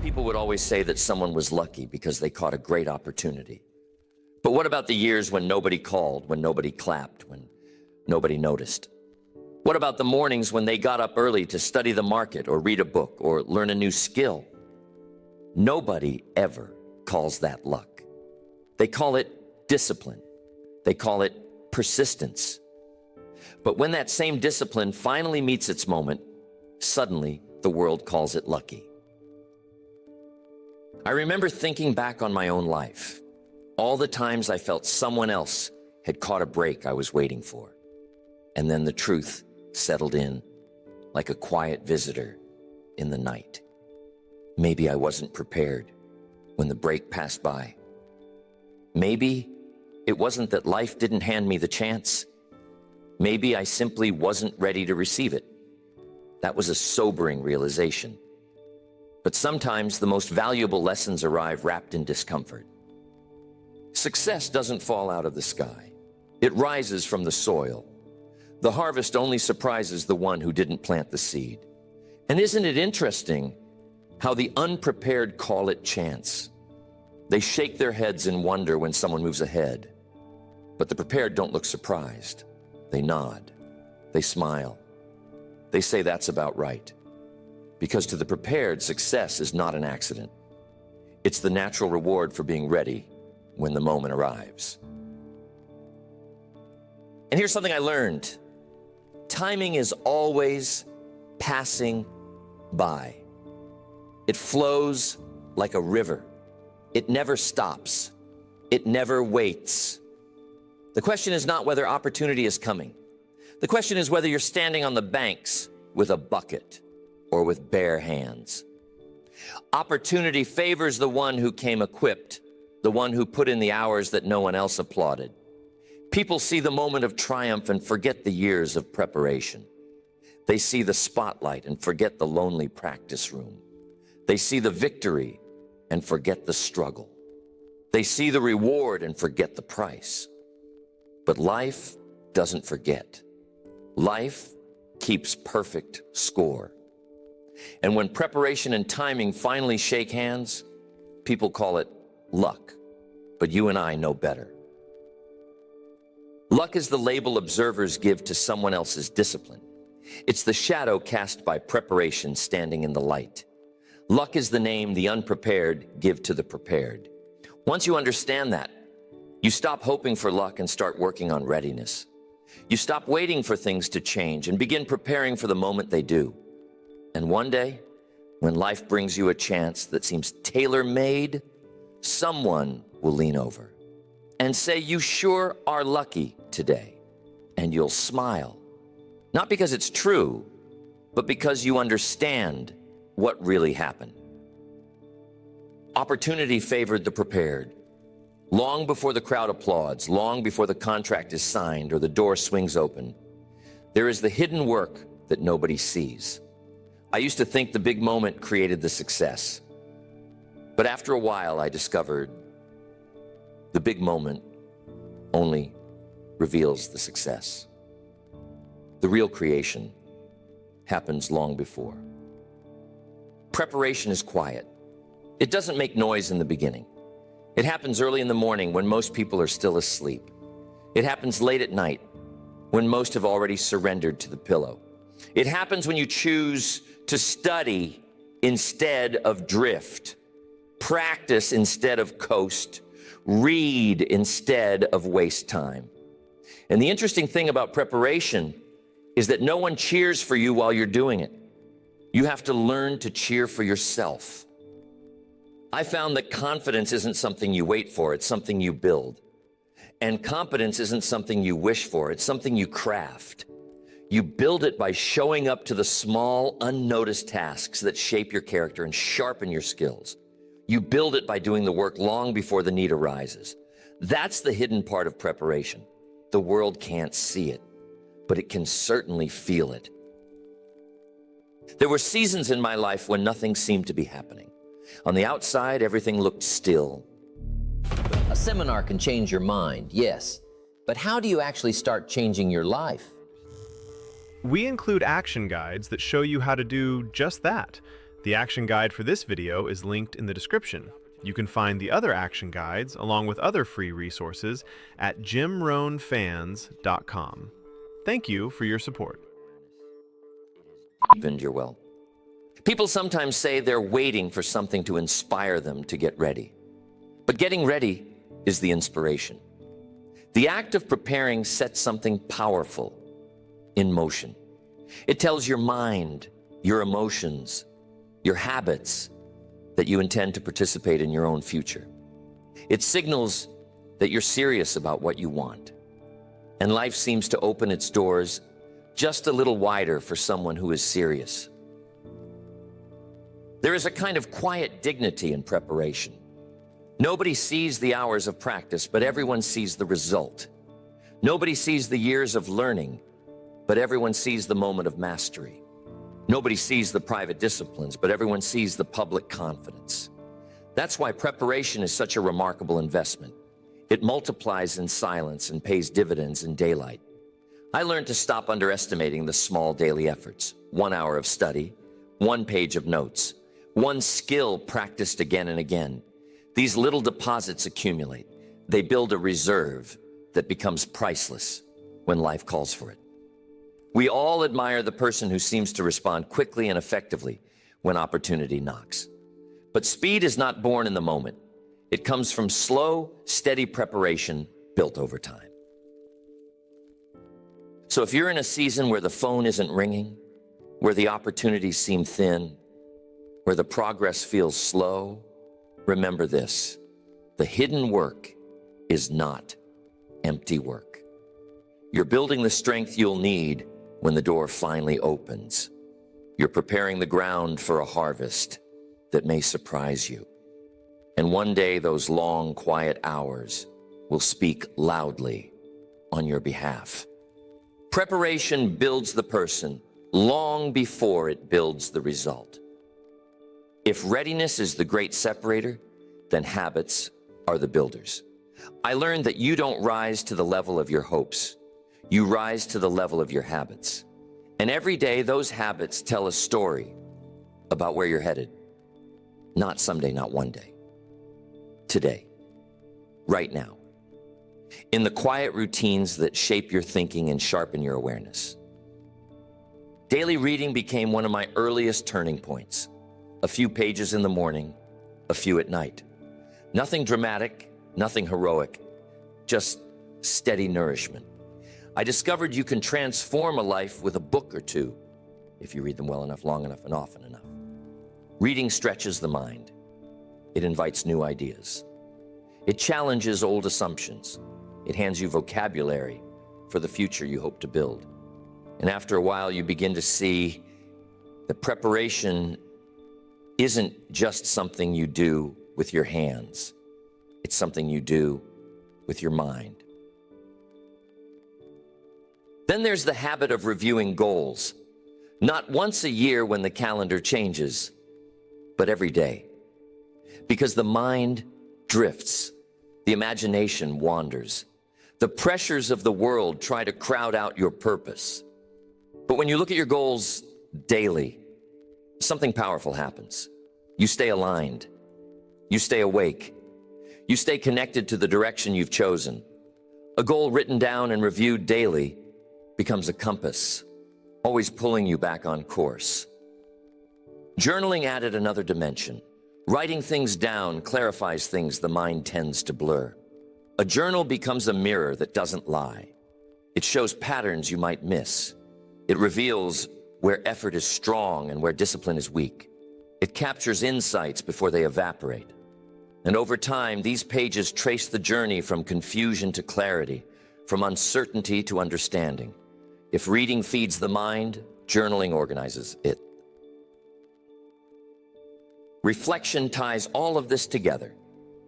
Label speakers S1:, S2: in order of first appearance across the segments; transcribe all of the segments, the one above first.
S1: People would always say that someone was lucky because they caught a great opportunity. But what about the years when nobody called, when nobody clapped, when nobody noticed? What about the mornings when they got up early to study the market or read a book or learn a new skill? Nobody ever calls that luck. They call it discipline. They call it persistence. But when that same discipline finally meets its moment, suddenly the world calls it lucky. I remember thinking back on my own life, all the times I felt someone else had caught a break I was waiting for. And then the truth settled in like a quiet visitor in the night. Maybe I wasn't prepared when the break passed by. Maybe it wasn't that life didn't hand me the chance. Maybe I simply wasn't ready to receive it. That was a sobering realization. But sometimes the most valuable lessons arrive wrapped in discomfort. Success doesn't fall out of the sky. It rises from the soil. The harvest only surprises the one who didn't plant the seed. And isn't it interesting how the unprepared call it chance? They shake their heads in wonder when someone moves ahead. But the prepared don't look surprised. They nod. They smile. They say that's about right. Because to the prepared, success is not an accident. It's the natural reward for being ready when the moment arrives. And here's something I learned. Timing is always passing by. It flows like a river. It never stops. It never waits. The question is not whether opportunity is coming. The question is whether you're standing on the banks with a bucket or with bare hands. Opportunity favors the one who came equipped, the one who put in the hours that no one else applauded. People see the moment of triumph and forget the years of preparation. They see the spotlight and forget the lonely practice room. They see the victory and forget the struggle. They see the reward and forget the price. But life doesn't forget. Life keeps perfect score. And when preparation and timing finally shake hands, people call it luck. But you and I know better. Luck is the label observers give to someone else's discipline. It's the shadow cast by preparation standing in the light. Luck is the name the unprepared give to the prepared. Once you understand that, you stop hoping for luck and start working on readiness. You stop waiting for things to change and begin preparing for the moment they do. And one day, when life brings you a chance that seems tailor-made, someone will lean over and say, "You sure are lucky today." And you'll smile, not because it's true, but because you understand what really happened. Opportunity favored the prepared. Long before the crowd applauds, long before the contract is signed or the door swings open, there is the hidden work that nobody sees. I used to think the big moment created the success. But after a while, I discovered the big moment only reveals the success. The real creation happens long before. Preparation is quiet. It doesn't make noise in the beginning. It happens early in the morning when most people are still asleep. It happens late at night when most have already surrendered to the pillow. It happens when you choose to study instead of drift, practice instead of coast, read instead of waste time. And the interesting thing about preparation is that no one cheers for you while you're doing it. You have to learn to cheer for yourself. I found that confidence isn't something you wait for, it's something you build. And competence isn't something you wish for, it's something you craft. You build it by showing up to the small, unnoticed tasks that shape your character and sharpen your skills. You build it by doing the work long before the need arises. That's the hidden part of preparation. The world can't see it, but it can certainly feel it. There were seasons in my life when nothing seemed to be happening. On the outside, everything looked still.
S2: A seminar can change your mind, yes. But how do you actually start changing your life?
S3: We include action guides that show you how to do just that. The action guide for this video is linked in the description. You can find the other action guides, along with other free resources, at jimrohnfans.com. Thank you for your support.
S1: Deepened your well. People sometimes say they're waiting for something to inspire them to get ready. But getting ready is the inspiration. The act of preparing sets something powerful in motion. It tells your mind, your emotions, your habits that you intend to participate in your own future. It signals that you're serious about what you want. And life seems to open its doors just a little wider for someone who is serious. There is a kind of quiet dignity in preparation. Nobody sees the hours of practice, but everyone sees the result. Nobody sees the years of learning, but everyone sees the moment of mastery. Nobody sees the private disciplines, but everyone sees the public confidence. That's why preparation is such a remarkable investment. It multiplies in silence and pays dividends in daylight. I learned to stop underestimating the small daily efforts. 1 hour of study, 1 page of notes, 1 skill practiced again and again. These little deposits accumulate. They build a reserve that becomes priceless when life calls for it. We all admire the person who seems to respond quickly and effectively when opportunity knocks. But speed is not born in the moment. It comes from slow, steady preparation built over time. So if you're in a season where the phone isn't ringing, where the opportunities seem thin, where the progress feels slow, remember this: the hidden work is not empty work. You're building the strength you'll need when the door finally opens. You're preparing the ground for a harvest that may surprise you. And one day those long, quiet hours will speak loudly on your behalf. Preparation builds the person long before it builds the result. If readiness is the great separator, then habits are the builders. I learned that you don't rise to the level of your hopes. You rise to the level of your habits. And every day, those habits tell a story about where you're headed. Not someday, not one day. Today. Right now. In the quiet routines that shape your thinking and sharpen your awareness. Daily reading became one of my earliest turning points. A few pages in the morning, a few at night. Nothing dramatic, nothing heroic, just steady nourishment. I discovered you can transform a life with a book or two if you read them well enough, long enough, and often enough. Reading stretches the mind. It invites new ideas. It challenges old assumptions. It hands you vocabulary for the future you hope to build. And after a while, you begin to see that preparation isn't just something you do with your hands. It's something you do with your mind. Then there's the habit of reviewing goals, not once a year when the calendar changes, but every day. Because the mind drifts, the imagination wanders. The pressures of the world try to crowd out your purpose. But when you look at your goals daily, something powerful happens. You stay aligned. You stay awake. You stay connected to the direction you've chosen. A goal written down and reviewed daily becomes a compass, always pulling you back on course. Journaling added another dimension. Writing things down clarifies things the mind tends to blur. A journal becomes a mirror that doesn't lie. It shows patterns you might miss. It reveals where effort is strong and where discipline is weak. It captures insights before they evaporate. And over time, these pages trace the journey from confusion to clarity, from uncertainty to understanding. If reading feeds the mind, journaling organizes it. Reflection ties all of this together.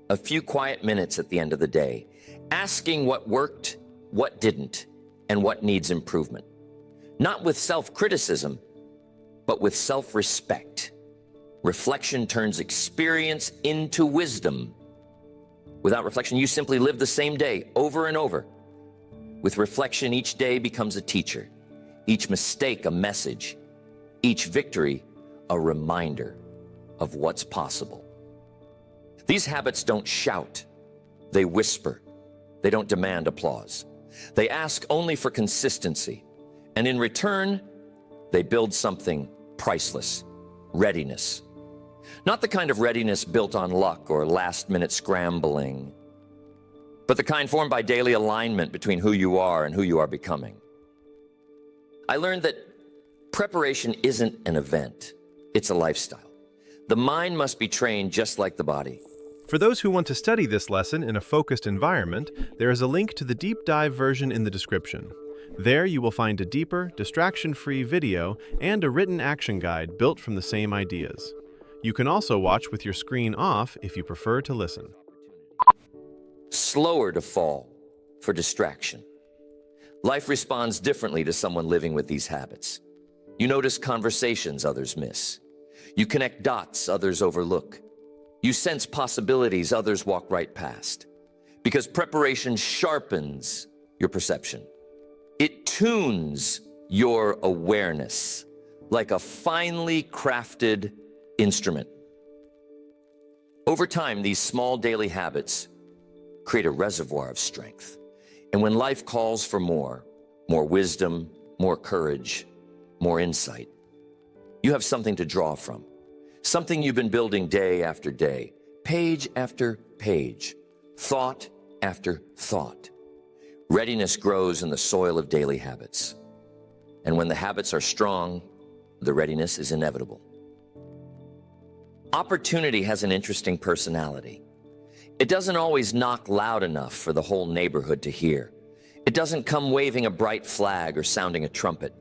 S1: A few quiet minutes at the end of the day, asking what worked, what didn't, and what needs improvement. Not with self-criticism, but with self-respect. Reflection turns experience into wisdom. Without reflection, you simply live the same day over and over. With reflection, each day becomes a teacher, each mistake a message, each victory a reminder of what's possible. These habits don't shout, they whisper. They don't demand applause. They ask only for consistency, and in return, they build something priceless: readiness. Not the kind of readiness built on luck or last-minute scrambling, but the kind formed by daily alignment between who you are and who you are becoming. I learned that preparation isn't an event, it's a lifestyle. The mind must be trained just like the body.
S3: For those who want to study this lesson in a focused environment, there is a link to the deep dive version in the description. There you will find a deeper, distraction-free video and a written action guide built from the same ideas. You can also watch with your screen off if you prefer to listen.
S1: Slower to fall for distraction. Life responds differently to someone living with these habits. You notice conversations others miss. You connect dots others overlook. You sense possibilities others walk right past. Because preparation sharpens your perception. It tunes your awareness like a finely crafted instrument. Over time, these small daily habits create a reservoir of strength. And when life calls for more wisdom, more courage, more insight, you have something to draw from. Something you've been building day after day, page after page, thought after thought. Readiness grows in the soil of daily habits. And when the habits are strong, the readiness is inevitable. Opportunity has an interesting personality. It doesn't always knock loud enough for the whole neighborhood to hear. It doesn't come waving a bright flag or sounding a trumpet.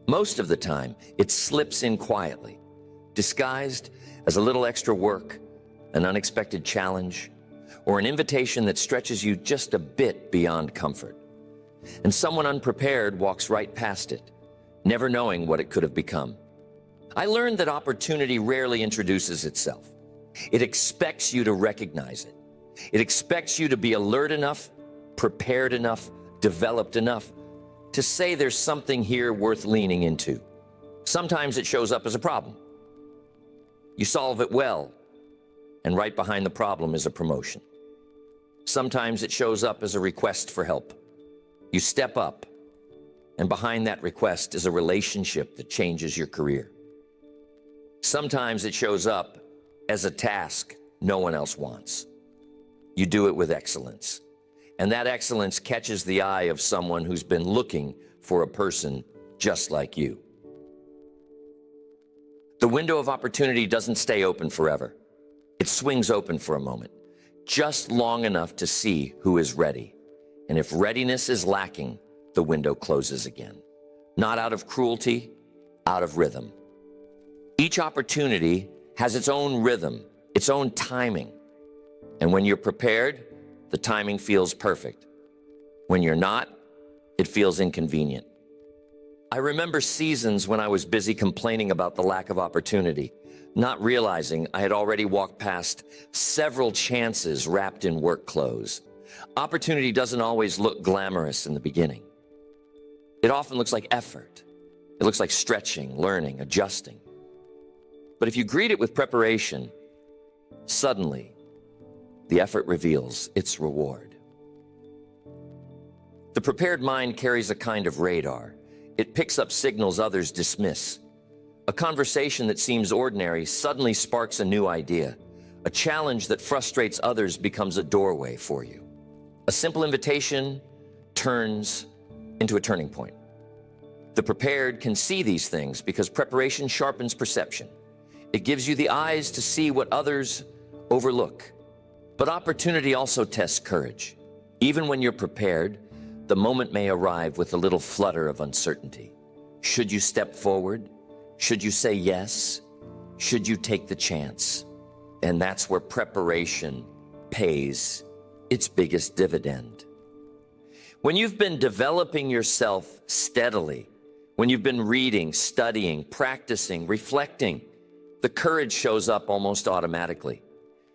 S1: Most of the time, it slips in quietly, disguised as a little extra work, an unexpected challenge, or an invitation that stretches you just a bit beyond comfort. And someone unprepared walks right past it, never knowing what it could have become. I learned that opportunity rarely introduces itself. It expects you to recognize it. It expects you to be alert enough, prepared enough, developed enough to say there's something here worth leaning into. Sometimes it shows up as a problem. You solve it well, and right behind the problem is a promotion. Sometimes it shows up as a request for help. You step up, and behind that request is a relationship that changes your career. Sometimes it shows up as a task no one else wants. You do it with excellence, and that excellence catches the eye of someone who's been looking for a person just like you. The window of opportunity doesn't stay open forever. It swings open for a moment, just long enough to see who is ready. And if readiness is lacking, the window closes again. Not out of cruelty, out of rhythm. Each opportunity has its own rhythm, its own timing. And when you're prepared, the timing feels perfect. When you're not, it feels inconvenient. I remember seasons when I was busy complaining about the lack of opportunity, not realizing I had already walked past several chances wrapped in work clothes. Opportunity doesn't always look glamorous in the beginning. It often looks like effort. It looks like stretching, learning, adjusting. But if you greet it with preparation, suddenly the effort reveals its reward. The prepared mind carries a kind of radar. It picks up signals others dismiss. A conversation that seems ordinary suddenly sparks a new idea. A challenge that frustrates others becomes a doorway for you. A simple invitation turns into a turning point. The prepared can see these things because preparation sharpens perception. It gives you the eyes to see what others overlook. But opportunity also tests courage. Even when you're prepared, the moment may arrive with a little flutter of uncertainty. Should you step forward? Should you say yes? Should you take the chance? And that's where preparation pays its biggest dividend. When you've been developing yourself steadily, when you've been reading, studying, practicing, reflecting, the courage shows up almost automatically.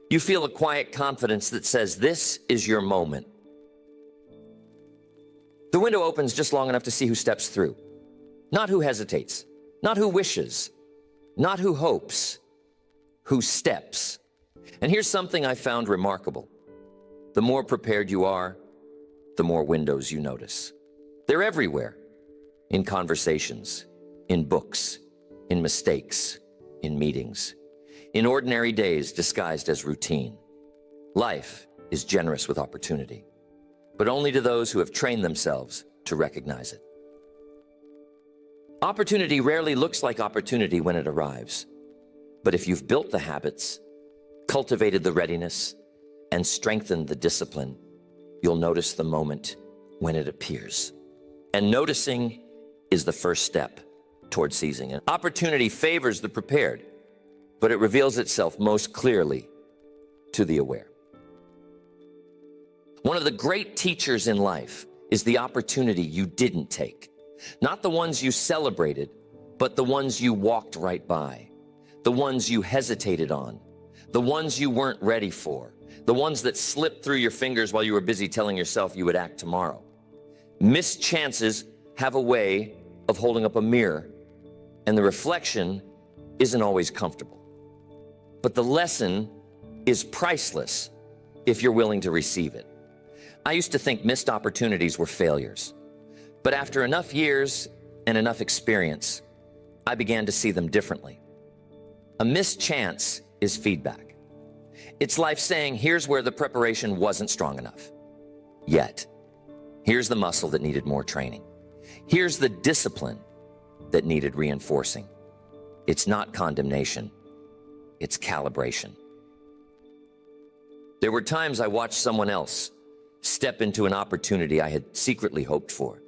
S1: You feel a quiet confidence that says, this is your moment. The window opens just long enough to see who steps through, not who hesitates, not who wishes, not who hopes, Who steps? And here's something I found remarkable. The more prepared you are, the more windows you notice. They're everywhere. In conversations, in books, in mistakes, in meetings, in ordinary days disguised as routine. Life is generous with opportunity, but only to those who have trained themselves to recognize it. Opportunity rarely looks like opportunity when it arrives. But if you've built the habits, cultivated the readiness, and strengthened the discipline, you'll notice the moment when it appears. And noticing is the first step toward seizing it. Opportunity favors the prepared, but it reveals itself most clearly to the aware. One of the great teachers in life is the opportunity you didn't take. Not the ones you celebrated, but the ones you walked right by. The ones you hesitated on. The ones you weren't ready for. The ones that slipped through your fingers while you were busy telling yourself you would act tomorrow. Missed chances have a way of holding up a mirror, and the reflection isn't always comfortable. But the lesson is priceless if you're willing to receive it. I used to think missed opportunities were failures. But after enough years and enough experience, I began to see them differently. A missed chance is feedback. It's life saying, here's where the preparation wasn't strong enough. Yet, here's the muscle that needed more training. Here's the discipline that needed reinforcing. It's not condemnation, it's calibration. There were times I watched someone else step into an opportunity I had secretly hoped for.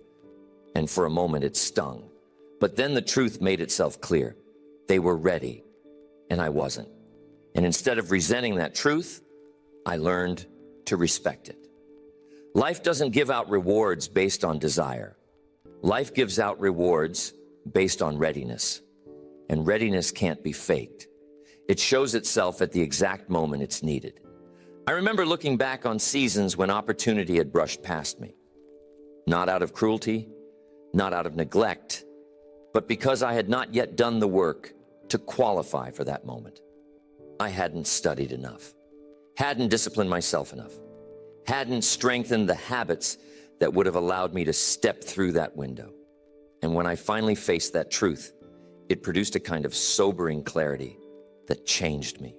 S1: And for a moment it stung. But then the truth made itself clear. They were ready, and I wasn't. And instead of resenting that truth, I learned to respect it. Life doesn't give out rewards based on desire. Life gives out rewards based on readiness. And readiness can't be faked. It shows itself at the exact moment it's needed. I remember looking back on seasons when opportunity had brushed past me. Not out of cruelty, not out of neglect, but because I had not yet done the work to qualify for that moment. I hadn't studied enough, hadn't disciplined myself enough, hadn't strengthened the habits that would have allowed me to step through that window. And when I finally faced that truth, it produced a kind of sobering clarity that changed me.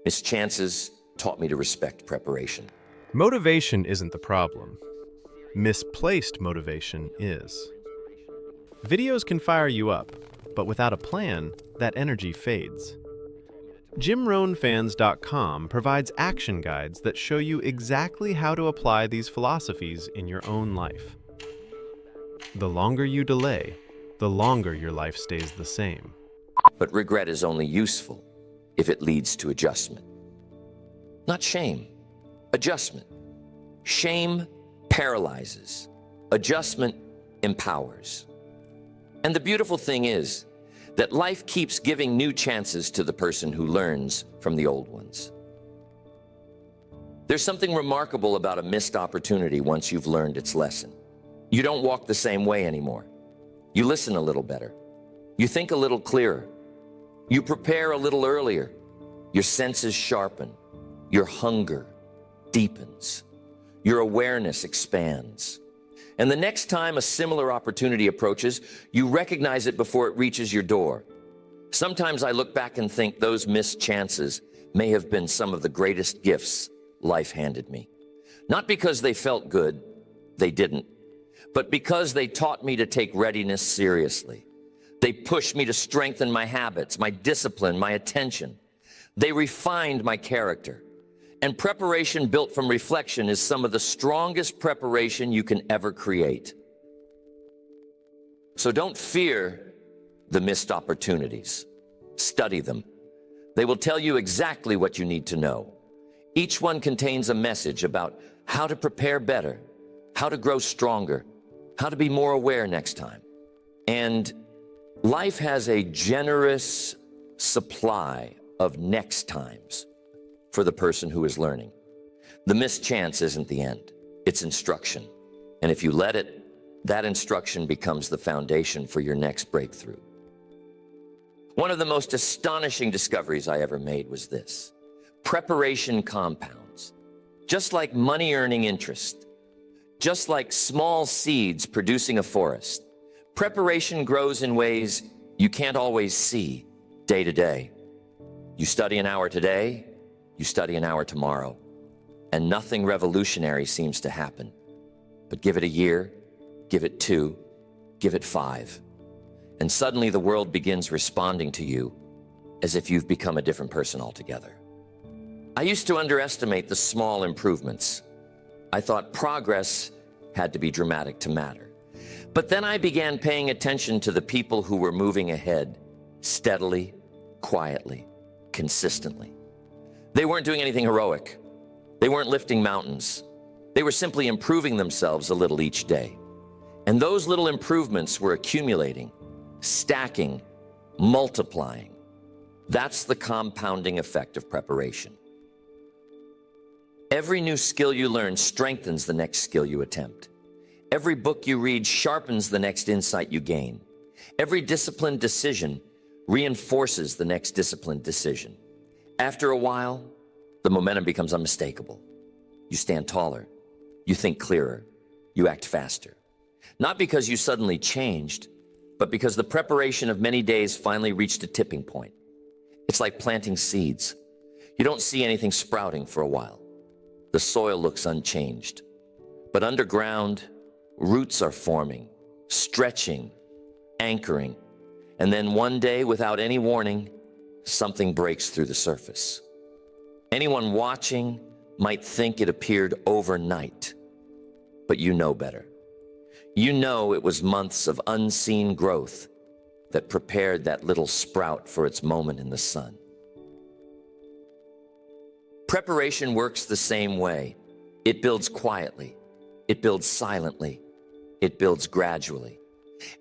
S1: Missed chances taught me to respect preparation.
S3: Motivation isn't the problem. Misplaced motivation is. Videos can fire you up, but without a plan, that energy fades. JimRohnFans.com provides action guides that show you exactly how to apply these philosophies in your own life. The longer you delay, the longer your life stays the same.
S1: But regret is only useful if it leads to adjustment. Not shame, adjustment. Shame paralyzes. Adjustment empowers. And the beautiful thing is that life keeps giving new chances to the person who learns from the old ones. There's something remarkable about a missed opportunity once you've learned its lesson. You don't walk the same way anymore. You listen a little better. You think a little clearer. You prepare a little earlier. Your senses sharpen. Your hunger deepens. Your awareness expands. And the next time a similar opportunity approaches, you recognize it before it reaches your door. Sometimes I look back and think those missed chances may have been some of the greatest gifts life handed me. Not because they felt good, they didn't, but because they taught me to take readiness seriously. They pushed me to strengthen my habits, my discipline, my attention. They refined my character. And preparation built from reflection is some of the strongest preparation you can ever create. So don't fear the missed opportunities. Study them. They will tell you exactly what you need to know. Each one contains a message about how to prepare better, how to grow stronger, how to be more aware next time. And life has a generous supply of next times for the person who is learning. The missed chance isn't the end, it's instruction. And if you let it, that instruction becomes the foundation for your next breakthrough. One of the most astonishing discoveries I ever made was this: preparation compounds. Just like money earning interest, just like small seeds producing a forest, preparation grows in ways you can't always see day to day. You study an hour today, you study an hour tomorrow, and nothing revolutionary seems to happen. But give it a year, give it 2, give it 5, and suddenly the world begins responding to you as if you've become a different person altogether. I used to underestimate the small improvements. I thought progress had to be dramatic to matter. But then I began paying attention to the people who were moving ahead, steadily, quietly, consistently. They weren't doing anything heroic. They weren't lifting mountains. They were simply improving themselves a little each day. And those little improvements were accumulating, stacking, multiplying. That's the compounding effect of preparation. Every new skill you learn strengthens the next skill you attempt. Every book you read sharpens the next insight you gain. Every disciplined decision reinforces the next disciplined decision. After a while, the momentum becomes unmistakable. You stand taller, you think clearer, you act faster. Not because you suddenly changed, but because the preparation of many days finally reached a tipping point. It's like planting seeds. You don't see anything sprouting for a while. The soil looks unchanged. But underground, roots are forming, stretching, anchoring. And then one day, without any warning, something breaks through the surface. Anyone watching might think it appeared overnight, but you know better. You know it was months of unseen growth that prepared that little sprout for its moment in the sun. Preparation works the same way. It builds quietly, it builds silently, it builds gradually.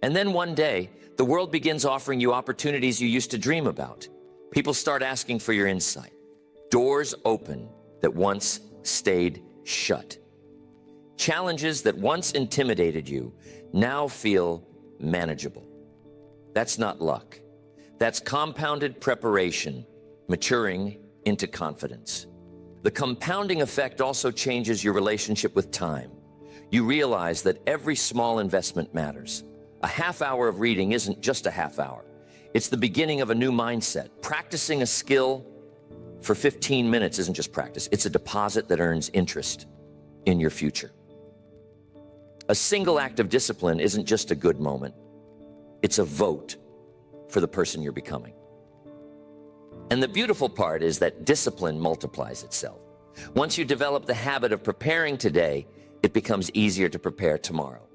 S1: And then one day, the world begins offering you opportunities you used to dream about. People start asking for your insight. Doors open that once stayed shut. Challenges that once intimidated you now feel manageable. That's not luck. That's compounded preparation maturing into confidence. The compounding effect also changes your relationship with time. You realize that every small investment matters. A half hour of reading isn't just a half hour. It's the beginning of a new mindset. Practicing a skill for 15 minutes isn't just practice. It's a deposit that earns interest in your future. A single act of discipline isn't just a good moment. It's a vote for the person you're becoming. And the beautiful part is that discipline multiplies itself. Once you develop the habit of preparing today, it becomes easier to prepare tomorrow.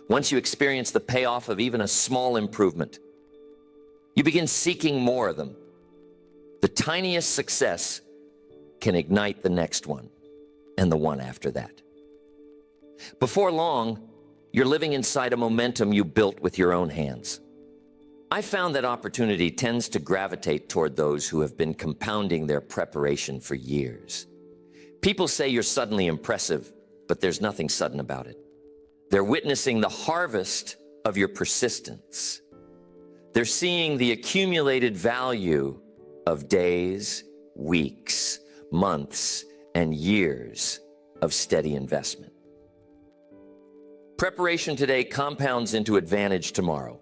S1: Once you experience the payoff of even a small improvement, you begin seeking more of them. The tiniest success can ignite the next one and the one after that. Before long, you're living inside a momentum you built with your own hands. I found that opportunity tends to gravitate toward those who have been compounding their preparation for years. People say you're suddenly impressive, but there's nothing sudden about it. They're witnessing the harvest of your persistence. They're seeing the accumulated value of days, weeks, months, and years of steady investment. Preparation today compounds into advantage tomorrow.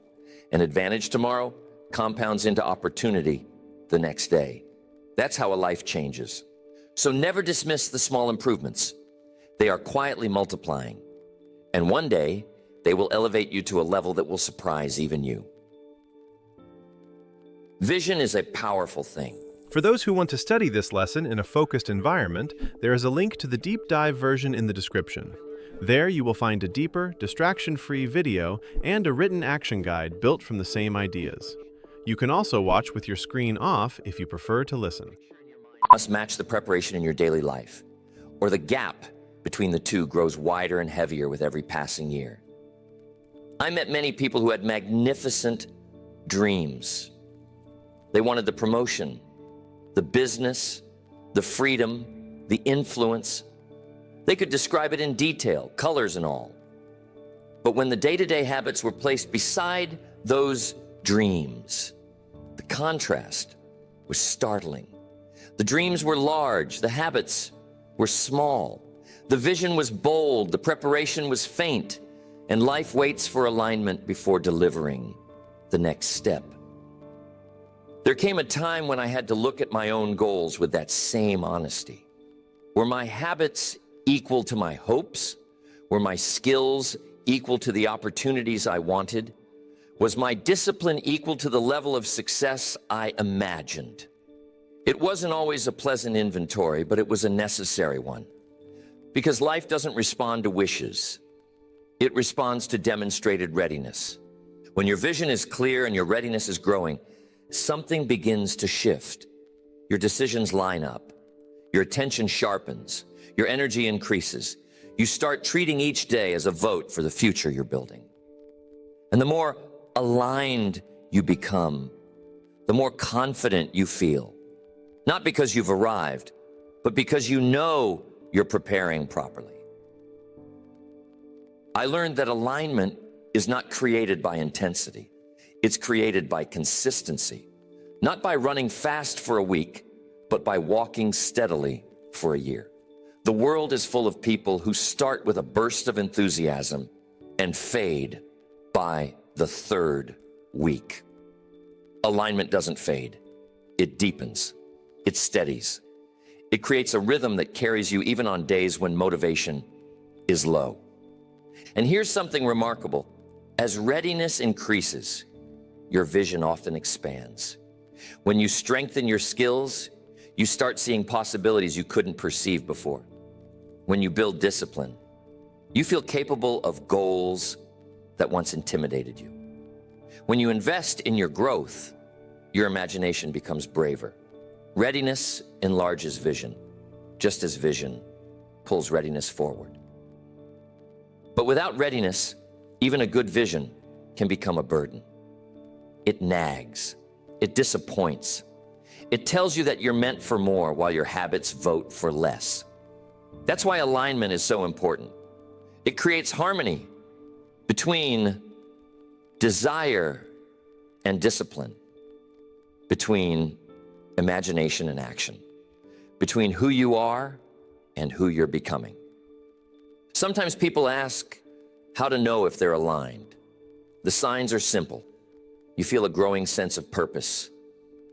S1: And advantage tomorrow compounds into opportunity the next day. That's how a life changes. So never dismiss the small improvements. They are quietly multiplying. And one day, they will elevate you to a level that will surprise even you. Vision is a powerful thing.
S3: For those who want to study this lesson in a focused environment, there is a link to the deep dive version in the description. There you will find a deeper, distraction-free video and a written action guide built from the same ideas. You can also watch with your screen off if you prefer to listen.
S1: Must match the preparation in your daily life, or the gap between the two grows wider and heavier with every passing year. I met many people who had magnificent dreams. They wanted the promotion, the business, the freedom, the influence. They could describe it in detail, colors and all. But when the day-to-day habits were placed beside those dreams, The contrast was startling. The dreams were large, the habits were small. The vision was bold, the preparation was faint, and life waits for alignment before delivering the next step. There came a time when I had to look at my own goals with that same honesty. Were my habits equal to my hopes? Were my skills equal to the opportunities I wanted? Was my discipline equal to the level of success I imagined? It wasn't always a pleasant inventory, but it was a necessary one. Because life doesn't respond to wishes. It responds to demonstrated readiness. When your vision is clear and your readiness is growing, something begins to shift. Your decisions line up. Your attention sharpens. Your energy increases. You start treating each day as a vote for the future you're building. And the more aligned you become, the more confident you feel. Not because you've arrived, but because you know you're preparing properly. I learned that alignment is not created by intensity. It's created by consistency, not by running fast for a week, but by walking steadily for a year. The world is full of people who start with a burst of enthusiasm and fade by the third week. Alignment doesn't fade. It deepens. It steadies. It creates a rhythm that carries you even on days when motivation is low. And here's something remarkable. As readiness increases, your vision often expands. When you strengthen your skills, you start seeing possibilities you couldn't perceive before. When you build discipline, you feel capable of goals that once intimidated you. When you invest in your growth, your imagination becomes braver. Readiness enlarges vision, just as vision pulls readiness forward. But without readiness, even a good vision can become a burden. It nags, it disappoints. It tells you that you're meant for more while your habits vote for less. That's why alignment is so important. It creates harmony between desire and discipline, between imagination and action, between who you are and who you're becoming. Sometimes people ask how to know if they're aligned. The signs are simple. You feel a growing sense of purpose.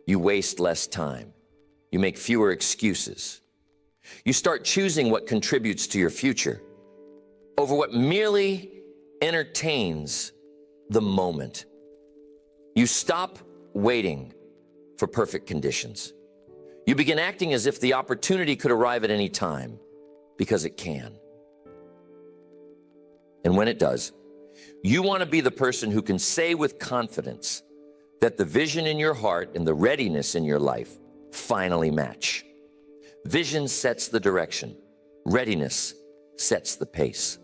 S1: You waste less time. You make fewer excuses. You start choosing what contributes to your future over what merely entertains the moment. You stop waiting for perfect conditions. You begin acting as if the opportunity could arrive at any time, because it can. And when it does, you want to be the person who can say with confidence that the vision in your heart and the readiness in your life finally match. Vision sets the direction. Readiness sets the pace.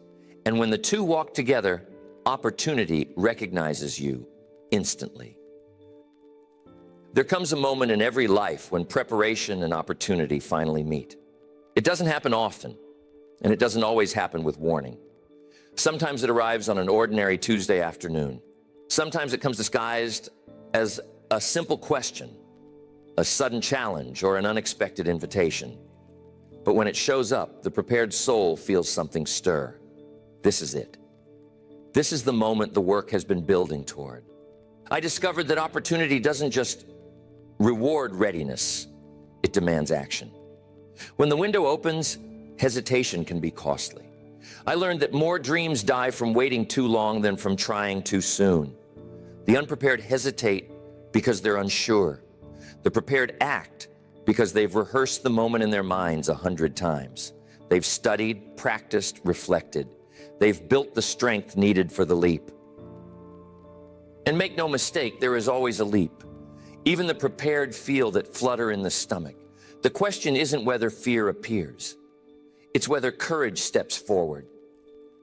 S1: And when the two walk together, opportunity recognizes you instantly. There comes a moment in every life when preparation and opportunity finally meet. It doesn't happen often, and it doesn't always happen with warning. Sometimes it arrives on an ordinary Tuesday afternoon. Sometimes it comes disguised as a simple question, a sudden challenge, or an unexpected invitation. But when it shows up, the prepared soul feels something stir. This is it. This is the moment the work has been building toward. I discovered that opportunity doesn't just reward readiness, it demands action. When the window opens, hesitation can be costly. I learned that more dreams die from waiting too long than from trying too soon. The unprepared hesitate because they're unsure. The prepared act because they've rehearsed the moment in their minds 100 times. They've studied, practiced, reflected. They've built the strength needed for the leap. And make no mistake, there is always a leap. Even the prepared feel that flutter in the stomach. The question isn't whether fear appears. It's whether courage steps forward.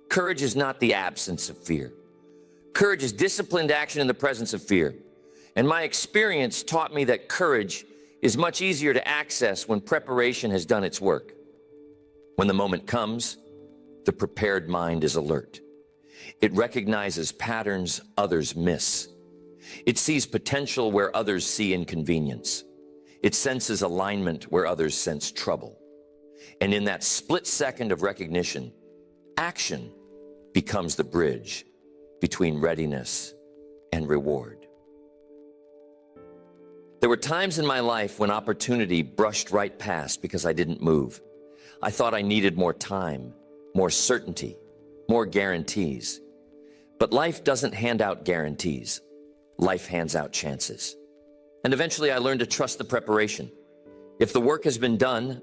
S1: Courage is not the absence of fear. Courage is disciplined action in the presence of fear. And my experience taught me that courage is much easier to access when preparation has done its work. When the moment comes, the prepared mind is alert. It recognizes patterns others miss. It sees potential where others see inconvenience. It senses alignment where others sense trouble. And in that split second of recognition, action becomes the bridge between readiness and reward. There were times in my life when opportunity brushed right past because I didn't move. I thought I needed more time, more certainty, more guarantees. But life doesn't hand out guarantees. Life hands out chances. And eventually I learned to trust the preparation. If the work has been done,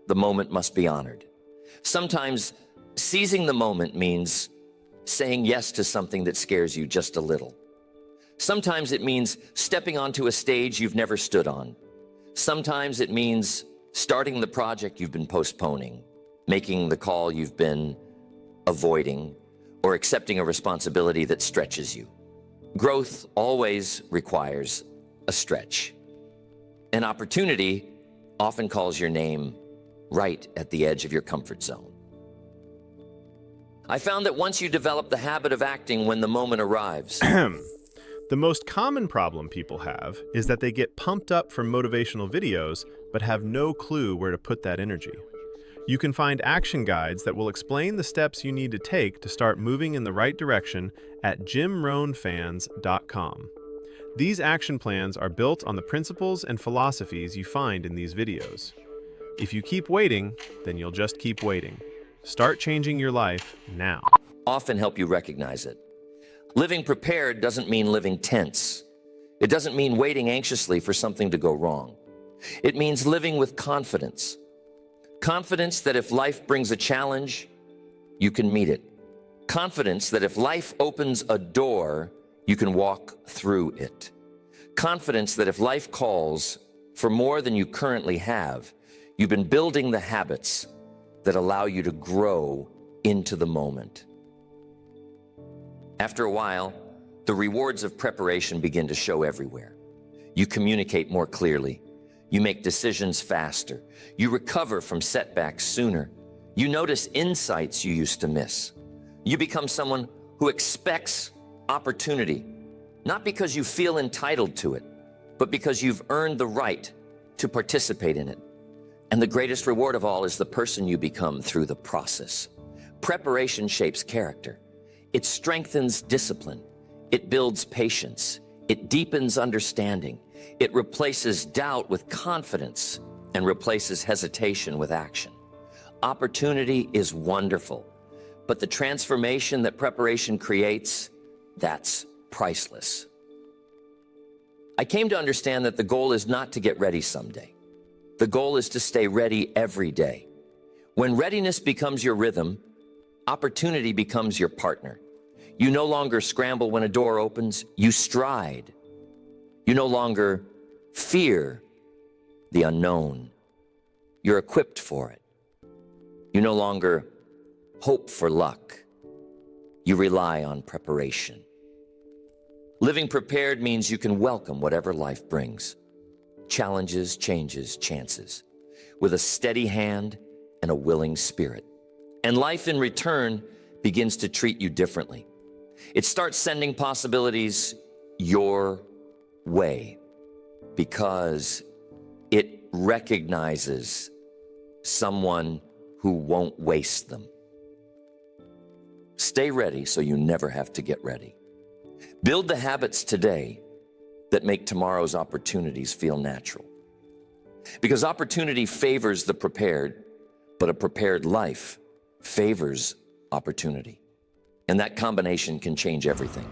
S1: the moment must be honored. Sometimes seizing the moment means saying yes to something that scares you just a little. Sometimes it means stepping onto a stage you've never stood on. Sometimes it means starting the project you've been postponing, making the call you've been avoiding, or accepting a responsibility that stretches you. Growth always requires a stretch. An opportunity often calls your name right at the edge of your comfort zone. I found that once you develop the habit of acting when the moment arrives,
S3: The most common problem people have is that they get pumped up from motivational videos but have no clue where to put that energy. You can find action guides that will explain the steps you need to take to start moving in the right direction at jimrohnfans.com. These action plans are built on the principles and philosophies you find in these videos. If you keep waiting, then you'll just keep waiting. Start changing your life now.
S1: often help you recognize it. Living prepared doesn't mean living tense. It doesn't mean waiting anxiously for something to go wrong. It means living with confidence. Confidence that if life brings a challenge, you can meet it. Confidence that if life opens a door, you can walk through it. Confidence that if life calls for more than you currently have, you've been building the habits that allow you to grow into the moment. After a while, the rewards of preparation begin to show everywhere. You communicate more clearly. You make decisions faster. You recover from setbacks sooner. You notice insights you used to miss. You become someone who expects opportunity, not because you feel entitled to it, but because you've earned the right to participate in it. And the greatest reward of all is the person you become through the process. Preparation shapes character. It strengthens discipline. It builds patience. It deepens understanding. It replaces doubt with confidence and replaces hesitation with action. Opportunity is wonderful, but the transformation that preparation creates, that's priceless. I came to understand that the goal is not to get ready someday. The goal is to stay ready every day. When readiness becomes your rhythm, opportunity becomes your partner. You no longer scramble when a door opens, you stride. You no longer fear the unknown. You're equipped for it. You no longer hope for luck. You rely on preparation. Living prepared means you can welcome whatever life brings. Challenges, changes, chances, with a steady hand and a willing spirit. And life in return begins to treat you differently. It starts sending possibilities your way because it recognizes someone who won't waste them. Stay ready so you never have to get ready. Build the habits today that make tomorrow's opportunities feel natural. Because opportunity favors the prepared, but a prepared life favors opportunity. And that combination can change everything.